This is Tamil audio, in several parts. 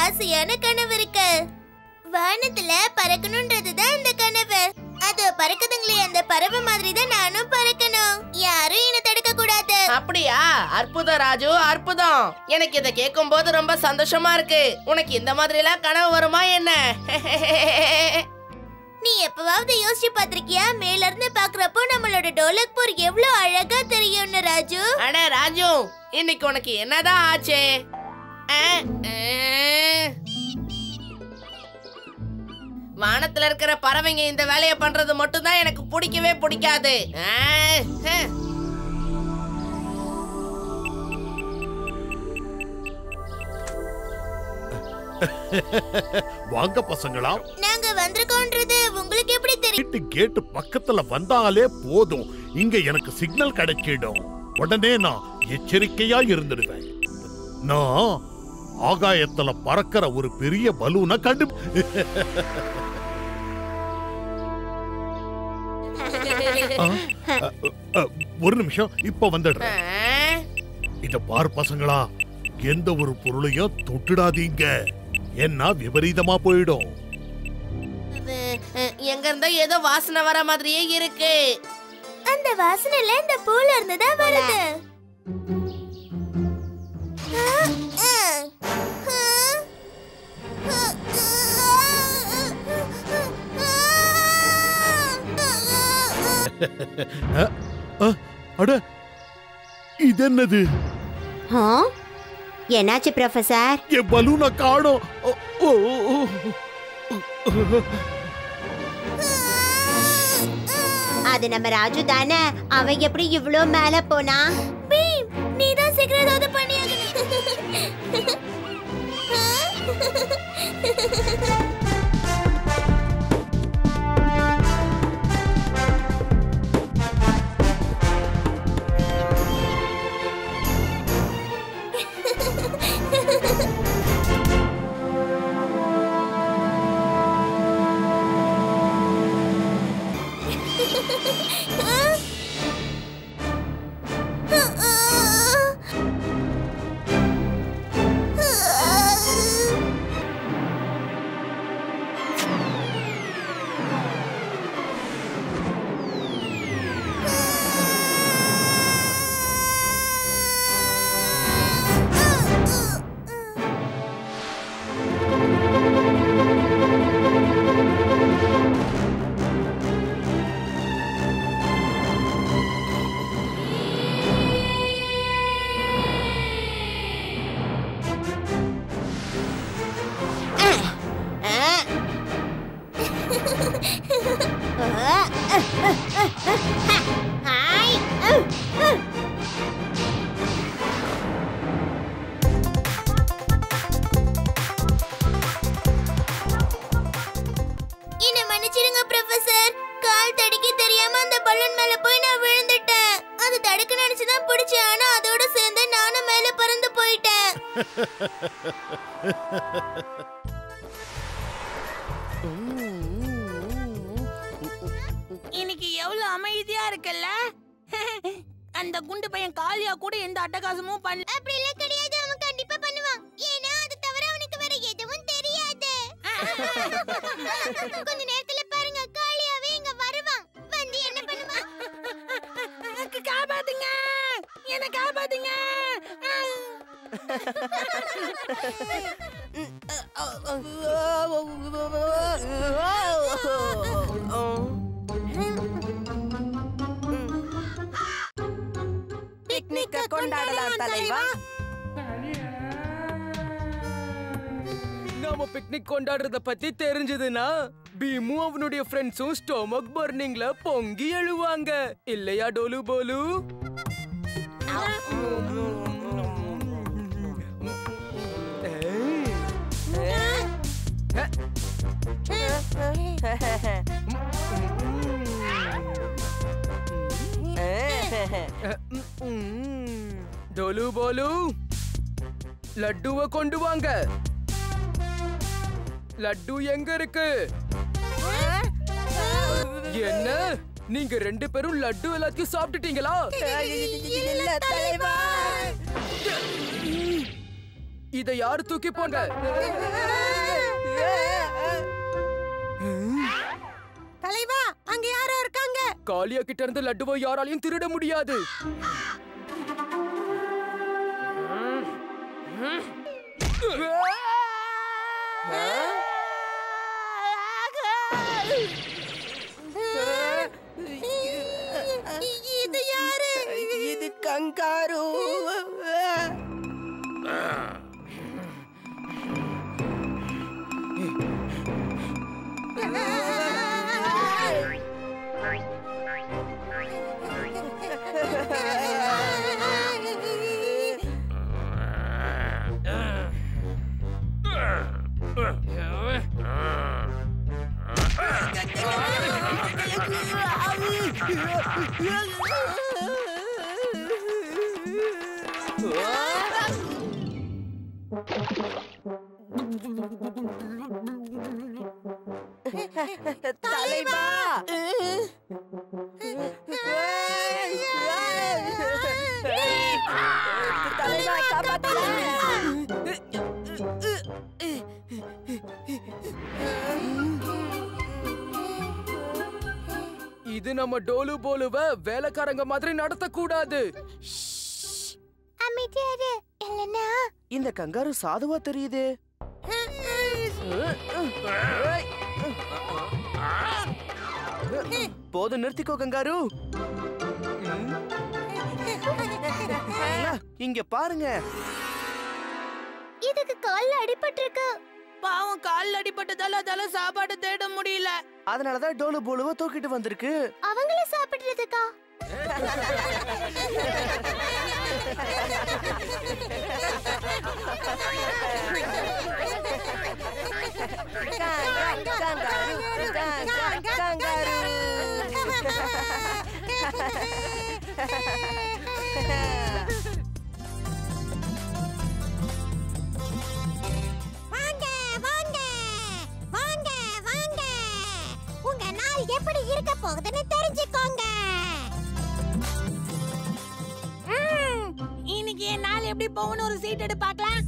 ஆசையான கனவு இருக்கு. வானத்துல பறக்கணும்ன்றதுதான் அந்த கனவு. அது பறக்குதுங்களே, அந்த பறவை மாதிரி தான் நானும் பறக்கணும். யாரும் என்ன தடுக்க கூடாது. அப்படியா? அற்புதம் ராஜு, அற்புதம். எனக்கு இதை கேட்கும் போது ரொம்ப சந்தோஷமா இருக்கு. உனக்கு இந்த மாதிரி எல்லாம் கனவு வருமா என்ன? நீ எப்பவாவது யோசிச்சு பாத்திருக்கியா? மேல இருந்து பாக்குறப்போ நம்மளோட டோலக்பூர் எவ்வளவு அழகா தெரியும்னு ராஜு. அட ராஜு, இன்னைக்கு உனக்கு என்னதான் ஆச்சு? வானத்துல இருக்கிற பறவைங்க இந்த வேலையை பண்றது மட்டும் தான் எனக்கு பிடிக்கவே பிடிக்காது. வாங்க பசங்களா. நாங்க வந்திருக்கோம்ன்றது உங்களுக்கு எப்படி தெரியும்? கேட்டு பக்கத்துல வந்தாலே போதும், இங்க எனக்கு சிக்னல் கிடைச்சிடும். உடனே நான் எச்சரிக்கையா இருந்துடுவேன். நான் ஆகாயத்துல பறக்கிற ஒரு பெரிய பலூனை கண்டு ஒரு நிமிஷம், இப்ப வந்துடுறேன். இத பார் பசங்களா, எந்த ஒரு பொருளையும் தொட்டுடாதீங்க, என்ன விபரீதமா போயிடும். எங்க இருந்தா ஏதோ வாசனை வர மாதிரியே இருக்கு. அந்த வாசனைல இந்த பூல இருந்து தான் வருது. அட, இது என்னது? என்னாச்சு ப்ரொஃபசர்? என் பலூனை காணோம். அது நம்ம ராஜு தானே. அவன் எப்படி இவ்ளோ மேல போனா? பீம், நீ தான் சீக்கிரம் ஏதாவது பண்ணியாகணும். என்ன மன்னிச்சிடுங்க ப்ரொஃபசர். கால் தடிக்கி தெரியாம அந்த பலூன் மேல போய் நான் விழுந்துட்டேன். அது தடுக்க நினைச்சுதான் பிடிச்சேன், ஆனா அதோட சேர்ந்து நானும் மேல பறந்து போயிட்டேன். இன்னைக்கு எவ்வளவு அமைதியா இருக்குல்ல? அந்த குண்டு பையன் காளியா கூட எந்த அட்டகாசமும் பண்ணல. அப்படி இல்ல கிடையாது, அவன் கண்டிப்பா பண்ணுவான். ஏன்னா அது தவிர அவனுக்கு வேற எதுவும் தெரியாது. கொஞ்ச நேரத்துல பாருங்க, காளியாவே இங்க வருவான். வந்து என்ன பண்ணுவான்? காப்பாத்துங்க, என்ன காப்பாத்துங்க. பிக்னிக்க கொண்டாடலாம் தலைவா. நாம பிக்னிக் கொண்டாடுறத பத்தி தெரிஞ்சதுன்னா பீமு அவனுடைய ஃப்ரெண்ட்ஸும் ஸ்டொமக் பர்னிங்ல பொங்கி எழுவாங்க. இல்லையா டோலு போலு? டோலு போலு, லட்டுவை கொண்டு வாங்க. லட்டு எங்க இருக்கு? என்ன நீங்க ரெண்டு பேரும் லட்டு எல்லாத்தையும் சாப்பிட்டுட்டீங்களா? இல்ல தலைவா. இதை யாரு தூக்கி போங்க. தலைவா, அங்க யாரோ இருக்காங்க. காளியா கிட்ட இருந்து லட்டுவை யாராலையும் திருட முடியாது. இது யாரு? இது கங்காரு. தலைவா, தலைவா காப்பாத்துங்க. இது நம்ம டோலு போலுவ வேலைக்காரங்க மாதிரி நடத்தக்கூடாது. அமைதியாரு இல்லனா இந்த கங்காரு சாதுவா தெரியுது. போதும், நிறுத்திக்கோ கங்காரு. இங்க பாருங்க. இதுக்கு கால்ல அடிபட்டிருக்கு. பாவம், கால் அடிபட்டதால அதால சாப்பாடு தேட முடியல. அதனாலதான் டோலு போலுவ தூக்கிட்டு வந்திருக்கு. அவங்கள சாப்பிடுறதுக்கா? உங்க நாள் எப்படி இருக்க போகுதுன்னு தெரிஞ்சுக்கோங்க. இன்னைக்கு என் நாள் எப்படி போகணும் ஒரு சீட் எடு பார்க்கலாம்.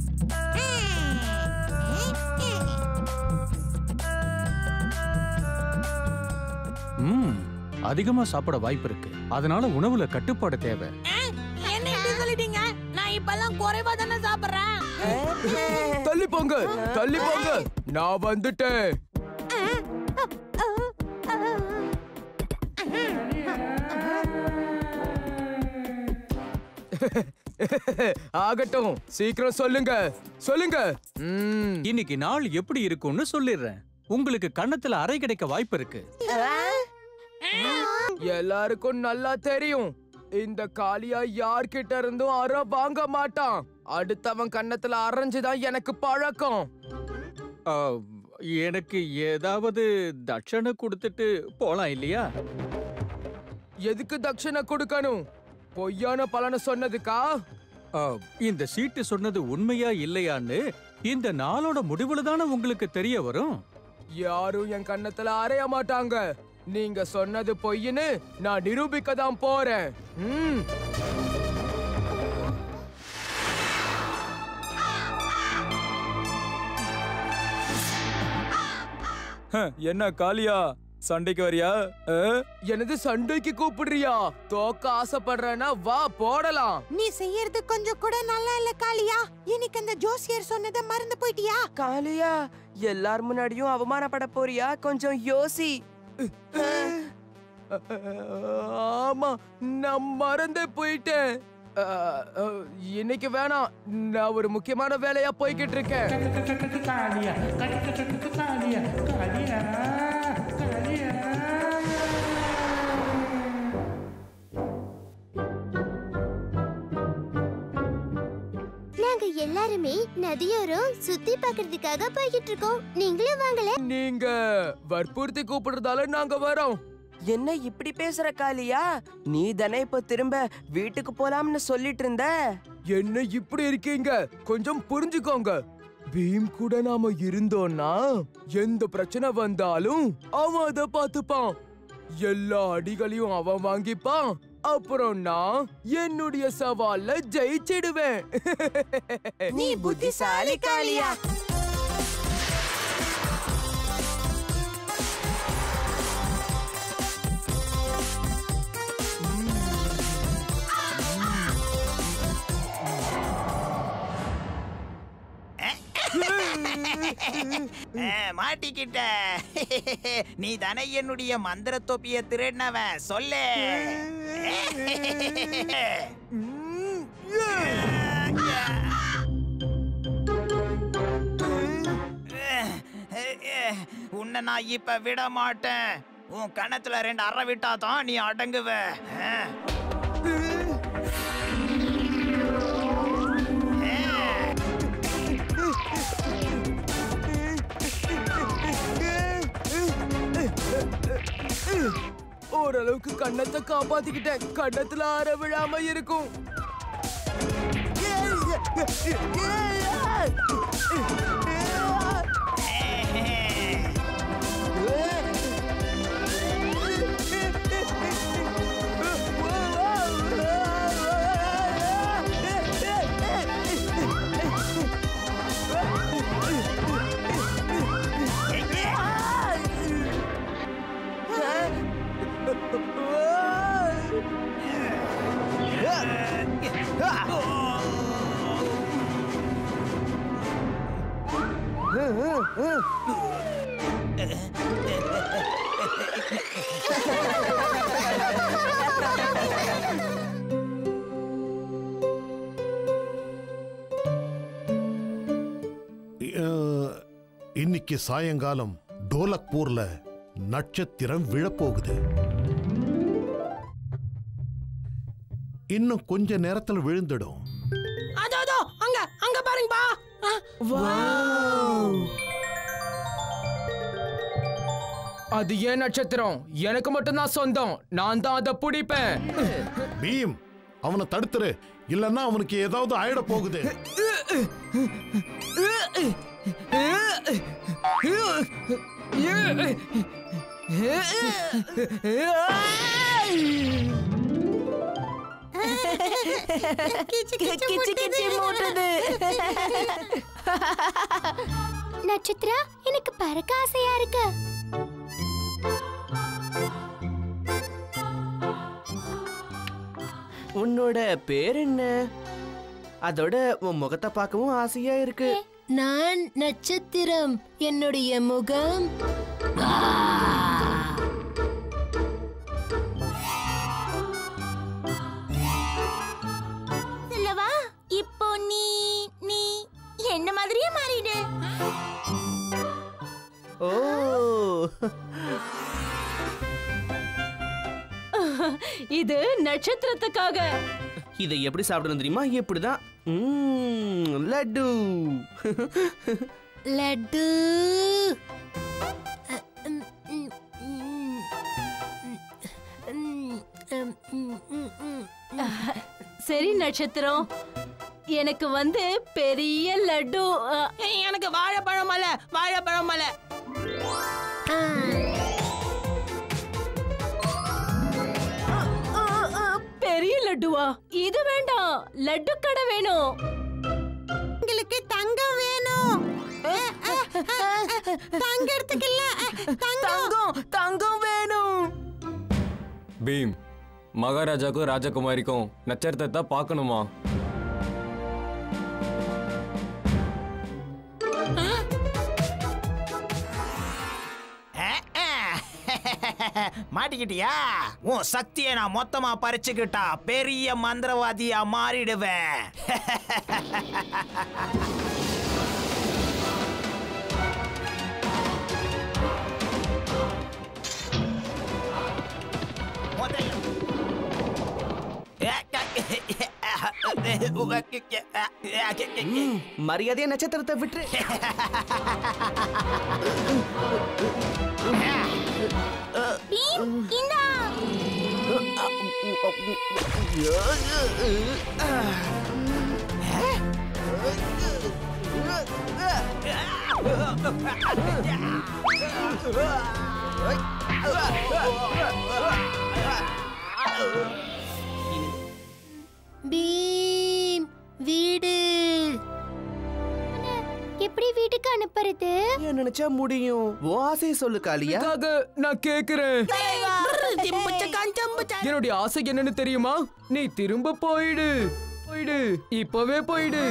அதிகமா சாப்பிட வாய்ப்பு இருக்கு. அதனால உணவுல கட்டுப்பாடு தேவை. என்ன இப்படி சொல்லிட்டீங்க? நான் இப்பெல்லாம் குறைவா தானே சாப்பிடுறேன். தள்ளி போங்க, தள்ளி போங்க, நான் வந்துட்டேன். ஆகட்டும், சீக்கிரம் சொல்லுங்க சொல்லுங்க. இன்னைக்கு நாள் எப்படி இருக்கும்னு சொல்லிடுறேன். உங்களுக்கு கன்னத்துல அறை கிடைக்க வாய்ப்பு இருக்கு. எல்லாருக்கும் நல்லா தெரியும், இந்த காளியா யார்கிட்ட இருந்தும் அறை வாங்க மாட்டான். அடுத்தவன் கன்னத்துல அரைஞ்சுதான் எனக்கு பழக்கம். எனக்கு ஏதாவது தட்சணை கொடுத்துட்டு போலாம் இல்லையா? எதுக்கு தட்சணை கொடுக்கணும்? பொய்யான பலனை சொன்னதுக்கா? இந்த சீட்டு சொன்னது உண்மையா இல்லையான்னு இந்த நாளோட முடிவுல தானே உங்களுக்கு தெரிய வரும். யாரும் என் கன்னத்துல அறைய மாட்டாங்க. நீங்க சொன்னது பொய்ன்னு நான் நிரூபிக்க தான் போறேன். என்ன காளியா, சண்டைக்கு வரியா? எனது சண்டைக்கு கூப்பிடுறியா? தோக்க ஆசைப்படுறேன்னா வா போடலாம். நீ செய்யறது கொஞ்சம் கூட நல்லா இல்ல காளியா. இன்னைக்கு அந்த ஜோசியர் சொன்னதை மறந்து போயிட்டியா? காளியா, எல்லார் முன்னாடியும் அவமானப்பட போறியா? கொஞ்சம் யோசி. ஆமா, நான் மறந்தே போயிட்டேன். இன்னைக்கு வேணாம், நான் ஒரு முக்கியமான வேலையா போய்கிட்டு இருக்கேன். நாங்க எல்லாருமே நதியோரம் சுத்தி பாக்குறதுக்காக போய்கிட்டு இருக்கோம். நீங்களும் வாங்கல. நீங்க வற்புறுத்தி கூப்பிடுறதால நாங்க வரோம். என்ன இப்படி பேசுற காளியா? நீ தானே இப்ப திரும்ப வீட்டுக்கு போலாம்னு சொல்லிட்டு இருந்த. என்ன இப்படி இருக்கீங்க? கொஞ்சம் புரிஞ்சுக்கோங்க. பீம் கூட நாம இருந்தோம்னா எந்த பிரச்சனை வந்தாலும் அவன் அதை பார்த்துப்பான். எல்லா அடிகளையும் அவன் வாங்கிப்பான். அப்புறம் நான் என்னுடைய சவால்ல ஜெயிச்சிடுவேன். நீ புத்திசாலி காளியா. மாட்டிக்கிட்ட. நீ தானே என்னுடைய மந்திர தொப்பிய திருடினவன், சொல்லு. உன்னை நான் இப்ப விட மாட்டேன். உன் கணத்துல 2 அறை விட்டாதான் நீ அடங்குவ. ஓரளவுக்கு கண்ணத்தை காப்பாத்திக்கிட்டேன். கண்ணத்துல அற விழாம இருக்கும். இன்னைக்கு சாயங்காலம் டோலக்பூர்ல நட்சத்திரம் விழப்போகுது. இன்னும் கொஞ்ச நேரத்துல விழுந்துடும். அதோ அங்க பாருங்கப்பா. அது ஏன் நட்சத்திரம்? எனக்கு மட்டும் தான் சொந்தம். நான் தான் அதை பிடிப்பேன். பீம், அவனை தடுத்துரு, இல்லன்னா அவனுக்கு ஏதாவது ஆயிட போகுது. நட்சத்திரா, எனக்கு பறக்க ஆசையா இருக்கு. உன்னோட பேர் என்ன? அதோட உன் முகத்தை பார்க்கவும் ஆசையா இருக்கு. நான் நட்சத்திரம். என்னுடைய முகம் சொல்லவா? இப்போ நீ என்ன மாதிரியே மாறிடு. ஓ, இது நட்சத்திரத்துக்காக. இதை எப்படி சாப்பிடணும் தெரியுமா? இப்படிதான். லட்டு. லட்டு. சரி நட்சத்திரம், எனக்கு பெரிய லட்டு. எனக்கு வாழைப்பழம் மலை, வாழைப்பழம் மலை. பெரிய லட்டுவா? இது வேண்டாம், லட்டு கடை வேணும். உங்களுக்கு தங்கம் வேணும். தங்க எடுத்துக்கல. தங்கம் வேணும். பீம், மகாராஜாக்கும் ராஜகுமாரிக்கும் நட்சத்திரத்தை பார்க்கணுமா? மாட்டிக்கிட்டியா? உன் சக்தியை நான் மொத்தமா பறிச்சுக்கிட்டா பெரிய மந்திரவாதியா மாறிடுவேன். மரியாதையா நட்சத்திரத்தை விட்டு. பீம் வீடு எப்படி வீட்டுக்கு அனுப்புறது? ஏன் நினைச்சா முடியும். உன் ஆசையை சொல்லு காளியா. அதுக்காக நான் கேக்குறேன். என்னுடைய ஆசை என்னன்னு தெரியுமா? நீ திரும்ப போயிடு. போயிடு, இப்பவே போயிடு.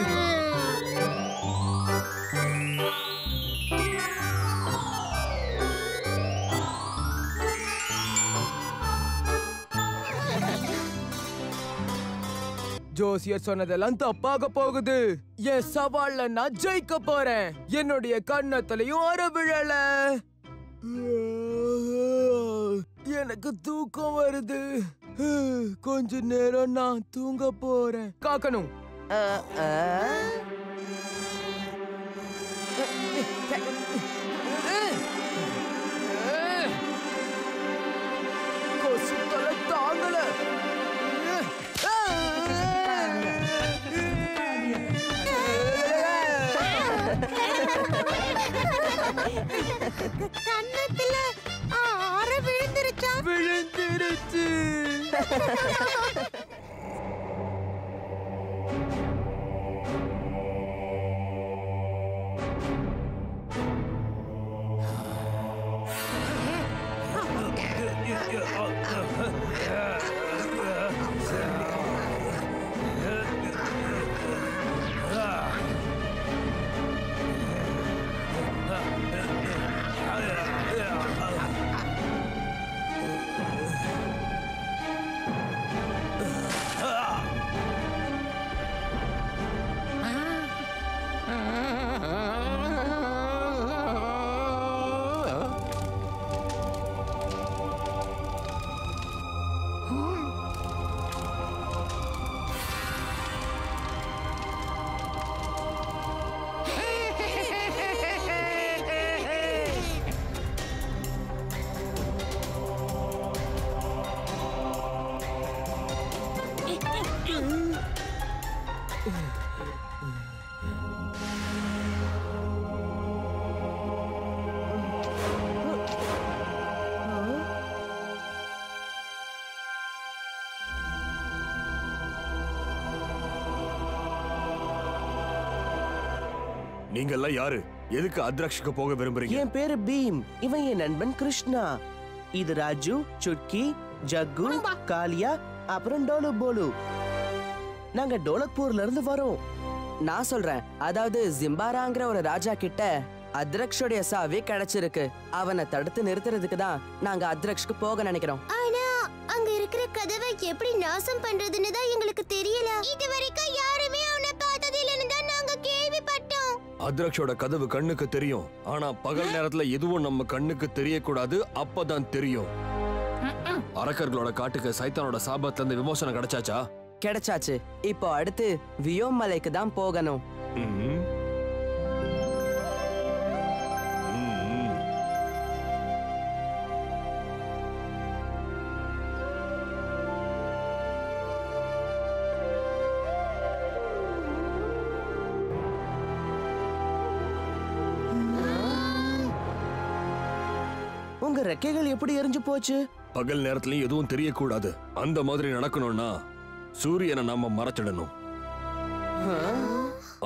ஜோசியர் சொன்னதெல்லாம் தப்பாக போகுது. என் சவால்ல நான் ஜெயிக்க போறேன். என்னுடைய கண்ணத்திலையும் அற விழல. எனக்கு தூக்கம் வருது. கொஞ்ச நேரம் நான் தூங்க போறேன். காக்கணும். கொசுத்தலை தாங்கல. கண்ணத்துல ஆற விழுந்துருச்சா? விழுந்துருச்சு. நீங்க எல்லாம் யாரு? எதுக்கு அத்ராக்ஷுக்கு போக விரும்புறீங்க? என் பேரு பீம். இவன் என் நண்பன் கிருஷ்ணா. இது ராஜு, சுட்கி, ஜக்கு, காளியா, அப்புறம் டோலு போலு. நாங்க டோலக்பூர்ல இருந்து வரோம். நான் சொல்றேன், அதாவது ஜிம்பாராங்கிற ஒரு ராஜா கிட்ட அத்ரக்ஷோடைய சாவி கிடைச்சிருக்கு. அவனை தடுத்து நிறுத்துறதுக்கு தான் நாங்க அத்ரக்ஷ்க்கு போக நினைக்கிறோம். ஆனா அங்க இருக்கிற கதவை எப்படி நாசம் பண்றதுன்னு தான் எங்களுக்கு தெரியல. இதுவரைக்கும் யாருமே அவனை பார்த்ததில்லைன்னு தான் நாங்க கேள்விப்பட்டோம். அத்ராக்ஷோட கதவு கண்ணுக்கு தெரியும். ஆனா பகல் நேரத்துல எதுவும் நம்ம கண்ணுக்கு தெரியக்கூடாது. அப்பதான் தெரியும். அரக்கர்களோட காட்டுக்கு சைத்தானோட சாபத்துல இருந்து விமோசனம் கிடைச்சாச்சா? கிடைச்சாச்சு. இப்போ அடுத்து வியோம் மலைக்கு தான் போகணும். உங்க ரெக்கைகள் எப்படி எரிஞ்சு போச்சு? பகல் நேரத்துலயும் எதுவும் தெரியக்கூடாது. அந்த மாதிரி நடக்கணும்னா சூரியனை நாம மறைச்சிடணும்.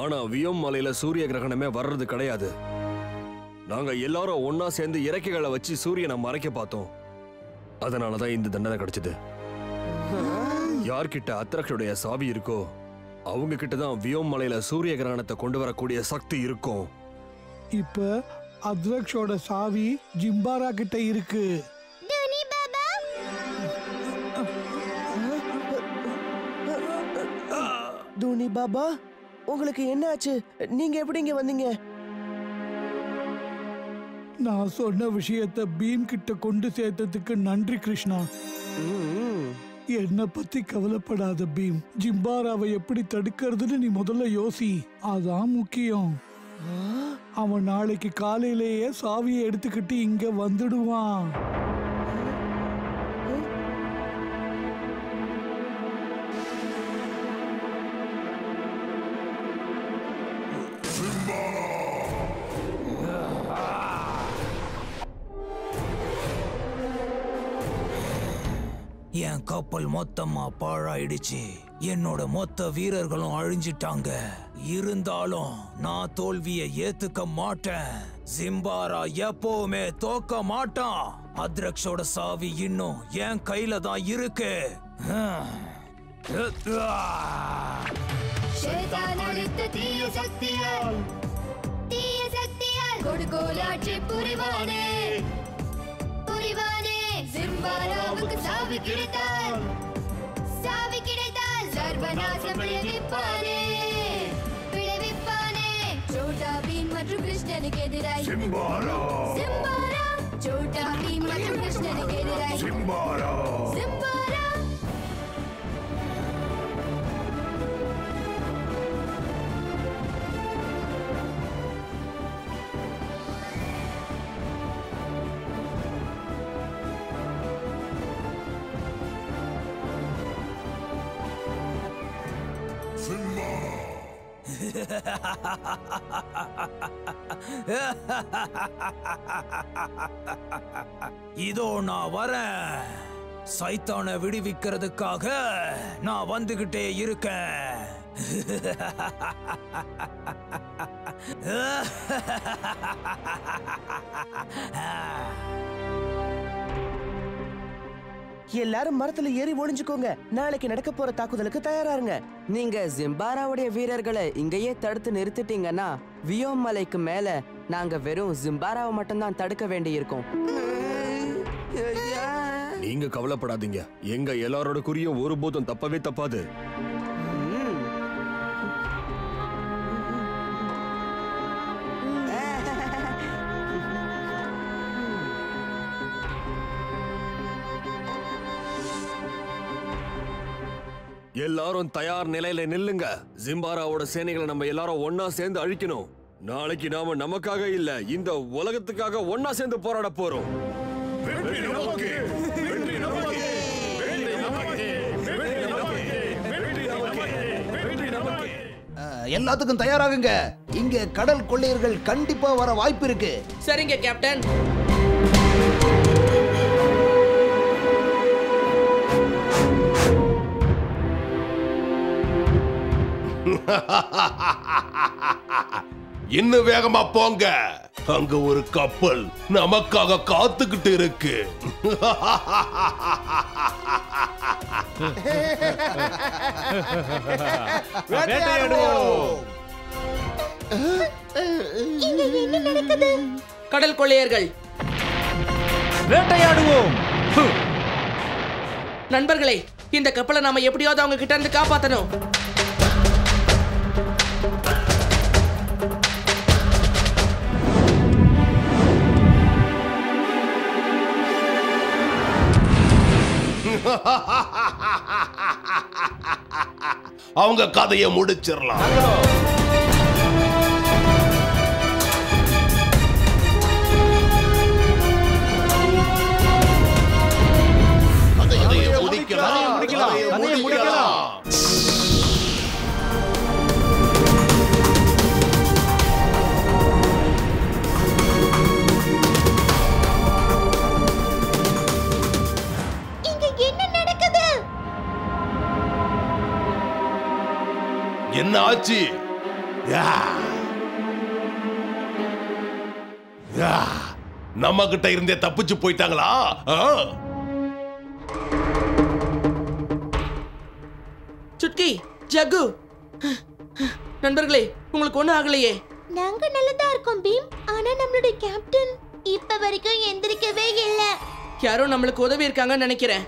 ஆனா வியோம் மலையில சூரிய கிரகணமே வர்றது கிடையாது. நாங்க எல்லாரும் ஒன்னா சேர்ந்து இறக்கைகளை வச்சு சூரியனை மறைக்க பார்த்தோம். அதனாலதான் இந்த தண்டனை கிடைச்சது. யார்கிட்ட அத்ராக்ஷோடைய சாவி இருக்கோ அவங்க கிட்டதான் வியோம் மலையில சூரிய கிரகணத்தை கொண்டு வரக்கூடிய சக்தி இருக்கும். இப்ப அத்ரக்ஷோட சாவி ஜிம்பாரா கிட்ட இருக்கு. தூணி பாபா, உங்களுக்கு என்ன ஆச்சு? நீங்க எப்படி இங்க வந்தீங்க? நான் சொன்ன விஷயத்தை பீம் கிட்ட கொண்டு சேர்த்ததுக்கு நன்றி கிருஷ்ணா. என்ன பத்தி கவலைப்படாத பீம். ஜிம்பாராவை எப்படி தடுக்கிறதுன்னு நீ முதல்ல யோசி. அதான் முக்கியம். அவன் நாளைக்கு காலையிலேயே சாவியை எடுத்துக்கிட்டு இங்க வந்துடுவான். என் கப்பல் மொத்தமா பாழாயிடுச்சு. என்னோட மொத்த வீரர்களும் அழிஞ்சிட்டாங்க. இருந்தாலும் நான் தோல்வியை ஏத்துக்க மாட்டேன். ஜிம்பாரா எப்பவுமே தோக்க மாட்டான். அத்ரக்ஷோட சாவி இன்னும் என் கையில தான் இருக்கு. தீய சக்தியால் கொடுகோலாட்சி புரிவானே ஜிம்பாராவுக்கு சாவி கிடைத்தால் சர்வநாசம் விளைவிப்பானே சோட்டா பீம் மற்றும் கிருஷ்ணனுக்கு எதிராய் ஜிம்பாரா சோட்டா பீம் மற்றும் கிருஷ்ணனுக்கு எதிராய் ஜிம்பாரா இதோ நான் வரேன். சைத்தானை விடுவிக்கிறதுக்காக நான் வந்துகிட்டே இருக்கேன். எல்லாரும் மரத்துல ஏறி ஒளிஞ்சுக்கோங்க. நாளைக்கு நடக்க போற தாக்குதலுக்கு தயாராருங்க. நீங்க ஜிம்பாராவுடைய வீரர்களை இங்கேயே தடுத்து நிறுத்திட்டீங்கன்னா வியோம் மலைக்கு மேல நாங்க வெறும் ஜிம்பாராவை மட்டும்தான் தடுக்க வேண்டி இருக்கும். நீங்க கவலைப்படாதீங்க. எங்க எல்லாரோட குறியும் ஒருபோதும் தப்பவே தப்பாது. எல்லாரும் தயார் நிலையில நில்லுங்க. ஜிம்பாராவோட சேனைகளை நம்ம எல்லாரும் ஒன்னா சேர்ந்து அழிக்கணும். நாளைக்கு நாம நமக்காக இல்ல, இந்த உலகத்துக்காக ஒன்னா சேர்ந்து போராட போறோம். எல்லாத்துக்கும் தயாராகுங்க. இங்க கடல் கொள்ளையர்கள் கண்டிப்பா வர வாய்ப்பு இருக்கு. சரிங்க கேப்டன். இன்னும் வேகமா போங்க. அங்க ஒரு கப்பல் நமக்காக காத்துக்கிட்டு இருக்கு. கடல் கொள்ளையர்கள் வேட்டையாடுவோம். நண்பர்களே, இந்த கப்பலை நாம எப்படியாவது அவங்க கிட்ட இருந்து காப்பாத்தணும். அவங்க கதையை முடிச்சிடலாம். கதையை முடிக்கலாம். என்ன ஆச்சு? நம்ம கிட்ட இருந்தே தப்பிச்சு போயிட்டாங்களா? சுட்கி, ஜக்கு, நண்பர்களே, உங்களுக்கு ஒண்ணும் ஆகலையே? நாங்க நல்லதா இருக்கோம் பீம். ஆனா நம்மளுடைய கேப்டன் இப்ப வரைக்கும் எந்திரிக்கவே இல்ல. யாரோ நம்மளுக்கு உதவி இருக்காங்கன்னு நினைக்கிறேன்.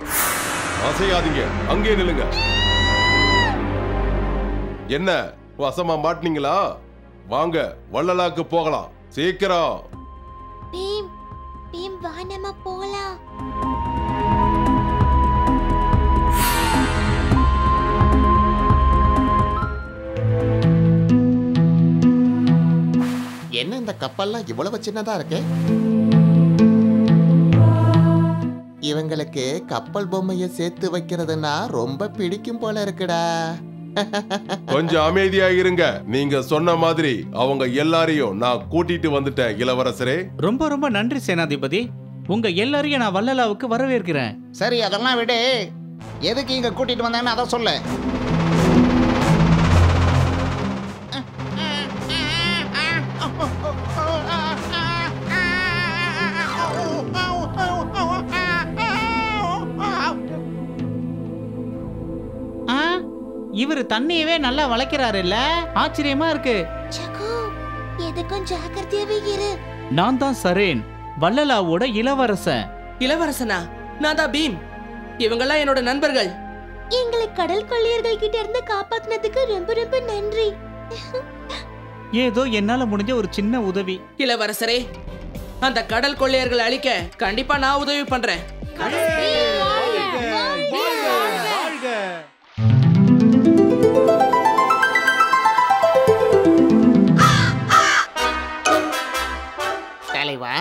அசையாதீங்க, அங்கே நில்லுங்க. என்ன வசமா மாட்டினீங்களா? வாங்க, வள்ளலாக்கு போகலாம். சீக்கிரம் பீம், பீம் வா நம்ம போலாம். என்ன இந்த கப்பல்லாம் இவ்வளவு சின்னதா இருக்கு? இவங்களுக்கு கப்பல் பொம்மையை சேர்த்து வைக்கிறதுனா ரொம்ப பிடிக்கும் போல இருக்குடா. கொஞ்சம் அமைதியா இருங்க. நீங்க சொன்ன மாதிரி அவங்க எல்லாரையும் நான் கூட்டிட்டு வந்துட்டேன் இளவரசரே. ரொம்ப ரொம்ப நன்றி சேனாதிபதி. உங்க எல்லாரையும் நான் வள்ளலாவுக்கு வரவேற்கிறேன். சரி, அதெல்லாம் விடு. எதுக்கு இங்க கூட்டிட்டு வந்தேன்னு அதை சொல்லு. இவரு தண்ணியவே நல்லா வளைக்கிறாரு இல்ல? ஆச்சரியமா இருக்கு. எதுக்கும் ஜாக்கிரதையாவே இரு. நான் தான் சரேன், வள்ளலாவோட இளவரசன். இளவரசனா? நான் தான் பீம். இவங்கெல்லாம் என்னோட நண்பர்கள். எங்களை கடல் கொள்ளையர்கள் கிட்ட இருந்து காப்பாத்தினதுக்கு ரொம்ப ரொம்ப நன்றி. ஏதோ என்னால முடிஞ்ச ஒரு சின்ன உதவி. இளவரசரே, அந்த கடல் கொள்ளையர்களை அழிக்க கண்டிப்பா நான் உதவி பண்றேன். தலைவா,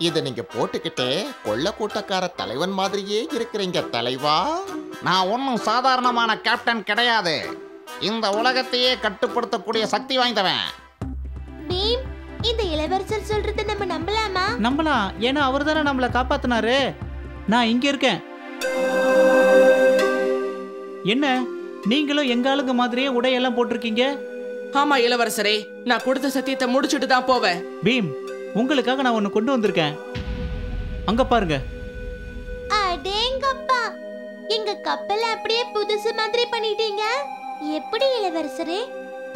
இத நீங்க போட்டுக்கிட்டே கொள்ள கூட்டக்கார தலைவன் மாதிரியே இருக்கிறீங்க தலைவா. நான் ஒன்னும் சாதாரணமான கேப்டன் கிடையாது. இந்த உலகத்தையே கட்டுப்படுத்தக்கூடிய சக்தி வாய்ந்தவன். பீம், இந்த இளவரசர் சொல்றதை நம்ம நம்பலாமா? நம்பலாம், ஏன்னா அவர் தானே நம்மளை காப்பாத்தினாரு. நான் இங்க இருக்கேன். என்ன, நீங்களும் எங்க ஆளுங்க மாதிரியே உடையெல்லாம் போட்டிருக்கீங்க? ஆமா இளவரசரே, நான் கொடுத்த சத்தியத்தை முடிச்சுட்டு தான் போவேன். பீம், உங்களுக்காக நான் ஒன்னு கொண்டு வந்திருக்கேன். அங்க பாருங்க. அடேங்கப்பா, எங்க கப்பலை அப்படியே புதுசு மாதிரி பண்ணிட்டீங்க. எப்படி இளவரசரே?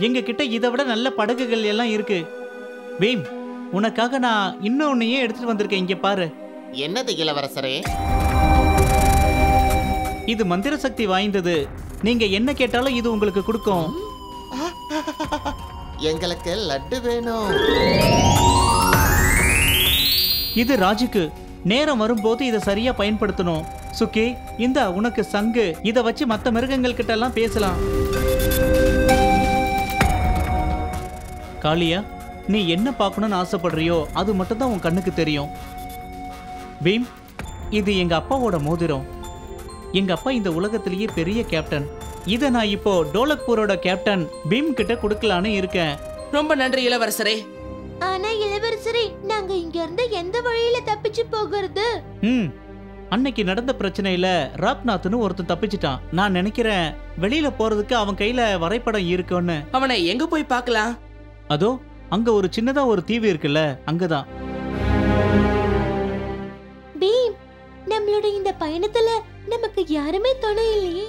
எங்க கிட்ட இதை விட நல்ல படகுகள் எல்லாம் இருக்கு. பீம், உனக்காக நான் இன்னொன்னையே எடுத்துட்டு வந்திருக்கேன். இங்க பாரு. என்னது இளவரசரே? இது மந்திர சக்தி வாய்ந்தது. நீங்க என்ன கேட்டாலும் இது உங்களுக்கு கொடுக்கும். எங்களுக்கு லட்டு வேணும். இது ராஜுக்கு. நேரம் வரும்போது இதை சரியா பயன்படுத்தணும். சுக்கி, இந்த உனக்கு சங்கு. இத வச்சு மத்த மிருகங்கள் கிட்ட எல்லாம் பேசலாம். காளியா, நீ என்ன பார்க்கணும்னு ஆசைப்படுறியோ அது மட்டும் தான் உன் கண்ணுக்கு தெரியும். பீம், இது எங்க அப்பாவோட மோதிரம். எங்க அப்பா இந்த உலகத்திலேயே பெரிய கேப்டன். இத நான் இப்போ டோலக்பூரோட கேப்டன் பீம் கிட்ட கொடுக்கலான்னு இருக்கேன். ரொம்ப நன்றி இளவரசரே. ஆனா இளவரசரே, நாங்க இங்க இருந்து எந்த வழியில தப்பிச்சு போகிறது? அன்னைக்கு நடந்த பிரச்சனையில ராப்நாத்னு ஒருத்தன் தப்பிச்சிட்டான். நான் நினைக்கிறேன் வெளியில போறதுக்கு அவன் கையில வரைபடம் இருக்குன்னு. அவனை எங்க போய் பார்க்கலாம்? அதோ அங்க ஒரு சின்னதா ஒரு தீவு இருக்குல்ல, அங்கதான். பீம், நம்மளோட இந்த பயணத்துல நமக்கு யாருமே துணை இல்லையே.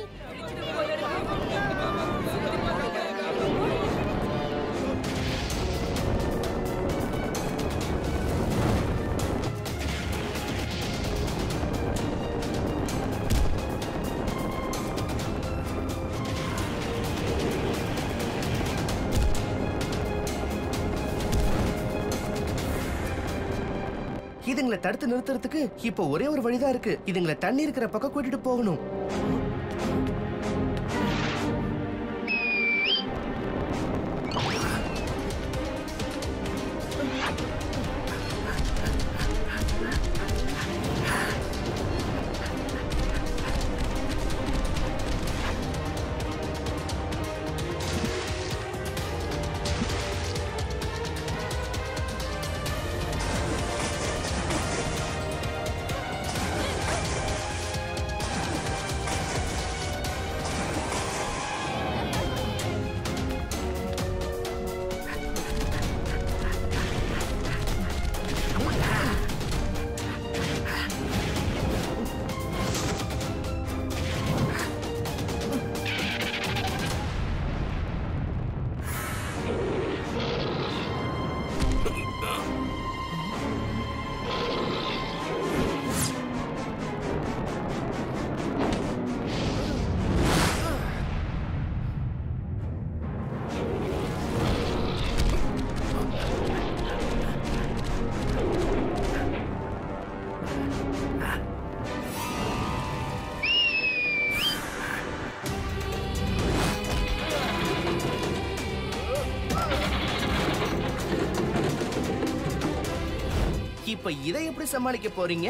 இதுங்களை தடுத்து நிறுத்துறதுக்கு இப்போ ஒரே ஒரு வழிதான் இருக்கு. இதுங்களை தண்ணி இருக்கிற பக்கம் கூட்டிட்டு போகணும். இப்ப இதை எப்படி சமாளிக்க போறீங்க?